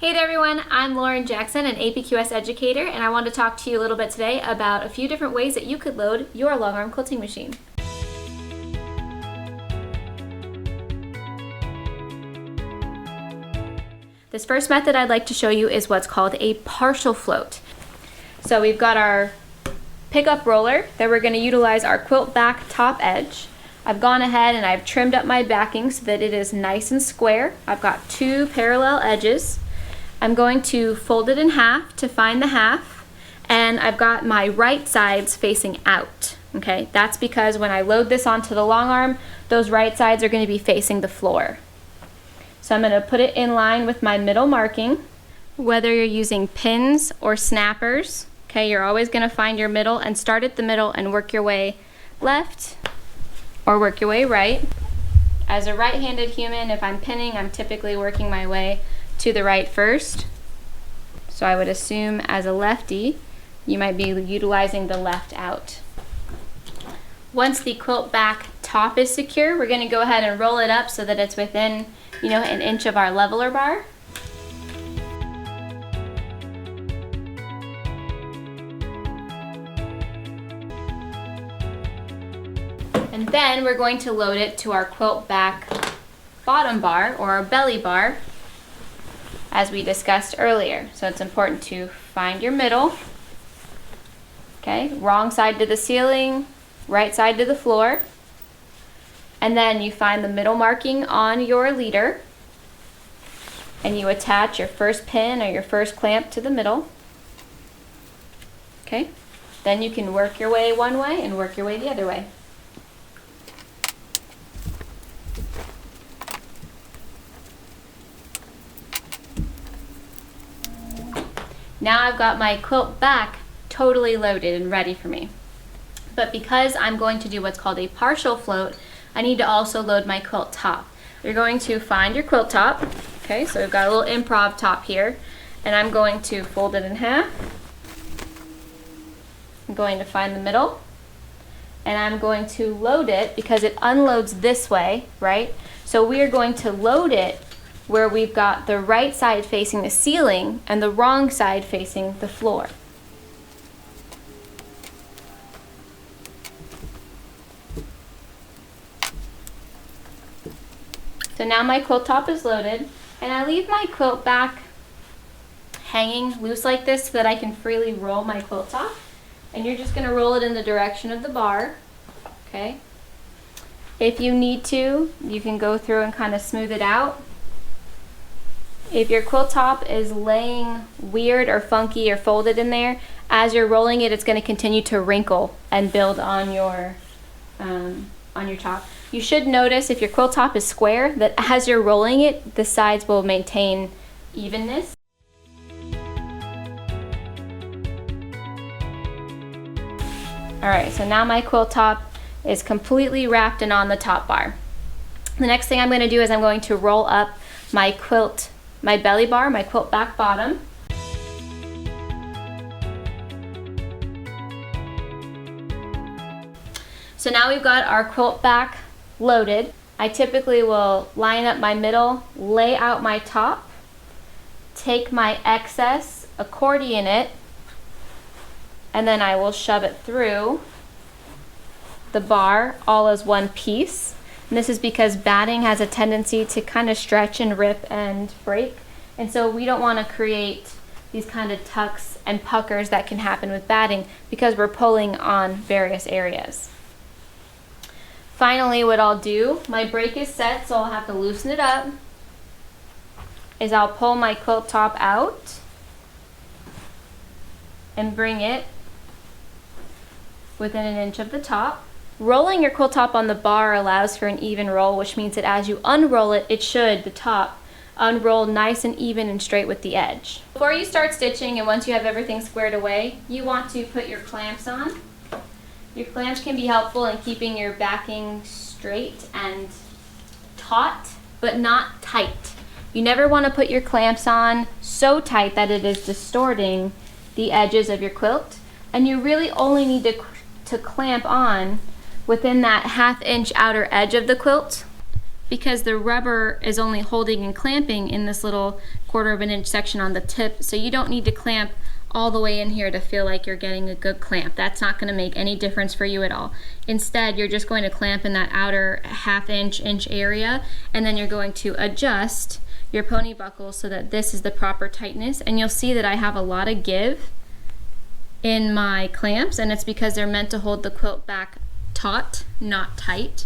Hey there everyone, I'm Lauren Jackson, an APQS educator, and I want to talk to you a little bit today about a few different ways that you could load your Longarm quilting machine. This first method I'd like to show you is what's called a partial float. So we've got our pickup roller that we're going to utilize our quilt back top edge. I've gone ahead and I've trimmed up my backing so that it is nice and square. I've got two parallel edges. I'm going to fold it in half to find the half, and I've got my right sides facing out. Okay, that's because when I load this onto the Longarm, those right sides are going to be facing the floor. So I'm going to put it in line with my middle marking. Whether you're using pins or snappers, okay, you're always going to find your middle and start at the middle and work your way left or work your way right. As a right-handed human, if I'm pinning, I'm typically working my way to the right first. So I would assume as a lefty, you might be utilizing the left out. Once the quilt back top is secure, we're going to go ahead and roll it up so that it's within, an inch of our leveler bar. And then we're going to load it to our quilt back bottom bar or our belly bar, as we discussed earlier. So it's important to find your middle. Okay, wrong side to the ceiling, right side to the floor. And then you find the middle marking on your leader and you attach your first pin or your first clamp to the middle. Okay, then you can work your way one way and work your way the other way. Now I've got my quilt back totally loaded and ready for me. But because I'm going to do what's called a partial float, I need to also load my quilt top. You're going to find your quilt top. Okay, so we've got a little improv top here, and I'm going to fold it in half. I'm going to find the middle, and I'm going to load it because it unloads this way, right? So we are going to load it where we've got the right side facing the ceiling and the wrong side facing the floor. So now my quilt top is loaded, and I leave my quilt back hanging loose like this so that I can freely roll my quilt top. And you're just going to roll it in the direction of the bar. Okay. If you need to, you can go through and kind of smooth it out. If your quilt top is laying weird or funky or folded in there, as you're rolling it, it's going to continue to wrinkle and build on your top. You should notice if your quilt top is square that as you're rolling it, the sides will maintain evenness. Alright, so now my quilt top is completely wrapped and on the top bar. The next thing I'm going to do is I'm going to roll up my belly bar, my quilt back bottom. So now we've got our quilt back loaded. I typically will line up my middle, lay out my top, take my excess, accordion it, and then I will shove it through the bar all as one piece. And this is because batting has a tendency to kind of stretch and rip and break. And so we don't want to create these kind of tucks and puckers that can happen with batting because we're pulling on various areas. Finally, what I'll do, my break is set, so I'll have to loosen it up, is I'll pull my quilt top out and bring it within an inch of the top. Rolling your quilt top on the bar allows for an even roll, which means that as you unroll it, the top, unroll nice and even and straight with the edge. Before you start stitching and once you have everything squared away, you want to put your clamps on. Your clamps can be helpful in keeping your backing straight and taut, but not tight. You never want to put your clamps on so tight that it is distorting the edges of your quilt, and you really only need to clamp on within that 1/2 inch outer edge of the quilt, because the rubber is only holding and clamping in this little 1/4 of an inch section on the tip, so you don't need to clamp all the way in here to feel like you're getting a good clamp. That's not going to make any difference for you at all. Instead, you're just going to clamp in that outer 1/2 inch area, and then you're going to adjust your pony buckle so that this is the proper tightness. And you'll see that I have a lot of give in my clamps, and it's because they're meant to hold the quilt back taut, not tight.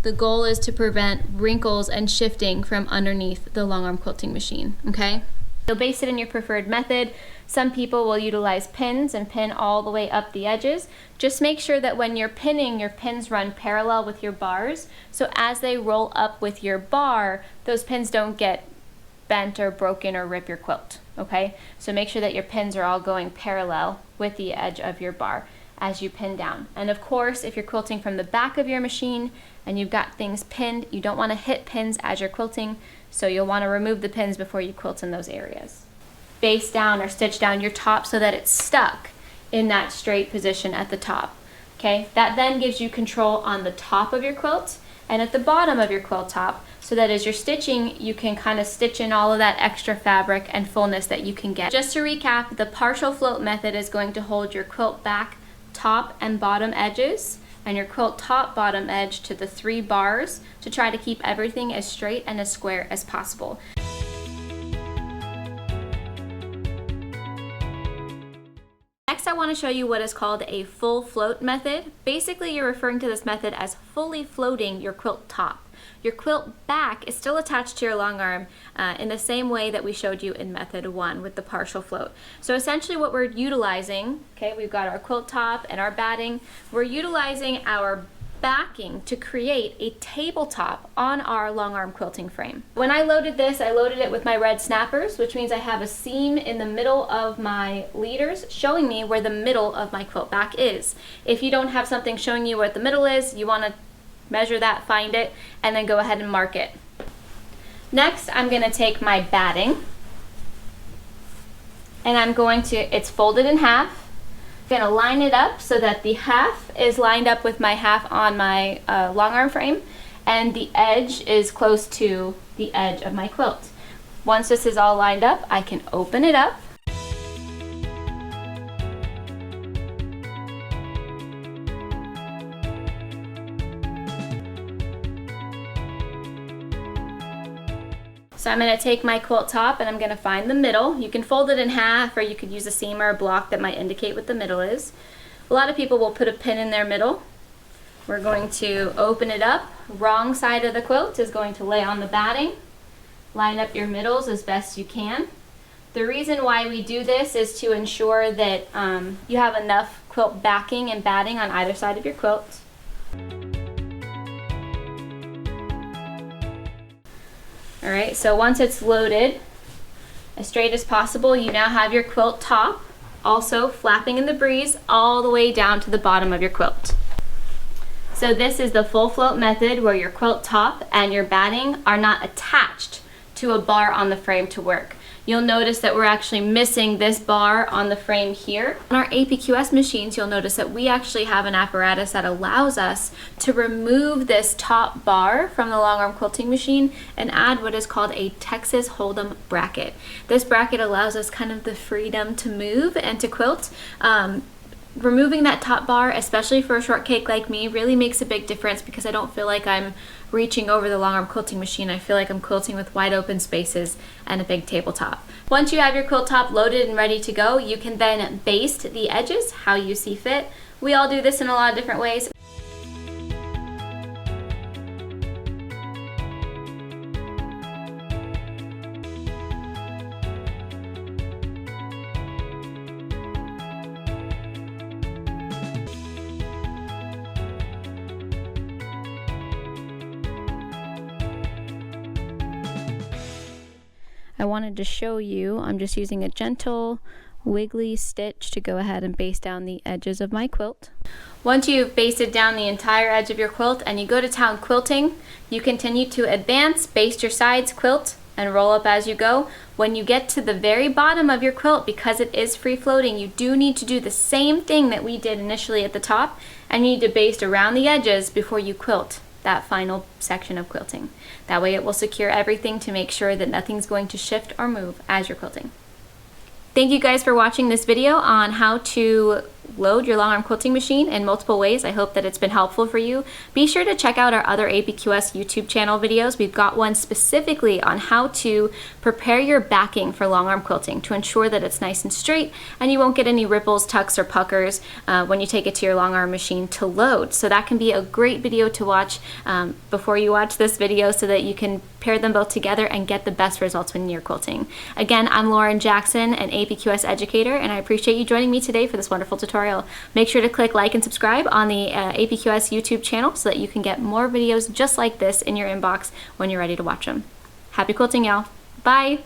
The goal is to prevent wrinkles and shifting from underneath the Longarm quilting machine, okay? You'll baste it in your preferred method. Some people will utilize pins and pin all the way up the edges. Just make sure that when you're pinning, your pins run parallel with your bars, so as they roll up with your bar, those pins don't get bent or broken or rip your quilt, okay? So make sure that your pins are all going parallel with the edge of your bar as you pin down. And of course, if you're quilting from the back of your machine and you've got things pinned, you don't want to hit pins as you're quilting, so you'll want to remove the pins before you quilt in those areas. Baste down or stitch down your top so that it's stuck in that straight position at the top, okay? That then gives you control on the top of your quilt and at the bottom of your quilt top, so that as you're stitching, you can kind of stitch in all of that extra fabric and fullness that you can get. Just to recap, the partial float method is going to hold your quilt back top and bottom edges and your quilt top bottom edge to the 3 bars to try to keep everything as straight and as square as possible. Next, I want to show you what is called a full float method. Basically, you're referring to this method as fully floating your quilt top. Your quilt back is still attached to your long arm in the same way that we showed you in method 1 with the partial float. So essentially what we're utilizing, okay, we've got our quilt top and our batting, we're utilizing our backing to create a tabletop on our long arm quilting frame. When I loaded this, I loaded it with my red snappers, which means I have a seam in the middle of my leaders showing me where the middle of my quilt back is. If you don't have something showing you what the middle is, you want to measure that, find it, and then go ahead and mark it. Next, I'm going to take my batting, and I'm going to, it's folded in half. I'm going to line it up so that the half is lined up with my half on my long arm frame, and the edge is close to the edge of my quilt. Once this is all lined up, I can open it up. So I'm going to take my quilt top and I'm going to find the middle. You can fold it in half, or you could use a seam or a block that might indicate what the middle is. A lot of people will put a pin in their middle. We're going to open it up. Wrong side of the quilt is going to lay on the batting. Line up your middles as best you can. The reason why we do this is to ensure that you have enough quilt backing and batting on either side of your quilt. Alright, so once it's loaded as straight as possible, you now have your quilt top also flapping in the breeze all the way down to the bottom of your quilt. So this is the full float method, where your quilt top and your batting are not attached to a bar on the frame to work. You'll notice that we're actually missing this bar on the frame here. On our APQS machines, you'll notice that we actually have an apparatus that allows us to remove this top bar from the long arm quilting machine and add what is called a Texas Hold'em bracket. This bracket allows us kind of the freedom to move and to quilt. Removing that top bar, especially for a short cake like me, really makes a big difference, because I don't feel like I'm reaching over the long arm quilting machine. I feel like I'm quilting with wide open spaces and a big tabletop. Once you have your quilt top loaded and ready to go, you can then baste the edges how you see fit. We all do this in a lot of different ways. I wanted to show you, I'm just using a gentle wiggly stitch to go ahead and baste down the edges of my quilt. Once you've basted down the entire edge of your quilt and you go to town quilting, you continue to advance, baste your sides, quilt, and roll up as you go. When you get to the very bottom of your quilt, because it is free floating, you do need to do the same thing that we did initially at the top, and you need to baste around the edges before you quilt that final section of quilting. That way it will secure everything to make sure that nothing's going to shift or move as you're quilting. Thank you guys for watching this video on how to load your long arm quilting machine in multiple ways. I hope that it's been helpful for you. Be sure to check out our other APQS YouTube channel videos. We've got one specifically on how to prepare your backing for long arm quilting to ensure that it's nice and straight and you won't get any ripples, tucks, or puckers when you take it to your long arm machine to load. So that can be a great video to watch before you watch this video so that you can pair them both together and get the best results when you're quilting. Again, I'm Lauren Jackson, an APQS educator, and I appreciate you joining me today for this wonderful tutorial. Make sure to click like and subscribe on the APQS YouTube channel so that you can get more videos just like this in your inbox when you're ready to watch them. Happy quilting, y'all. Bye.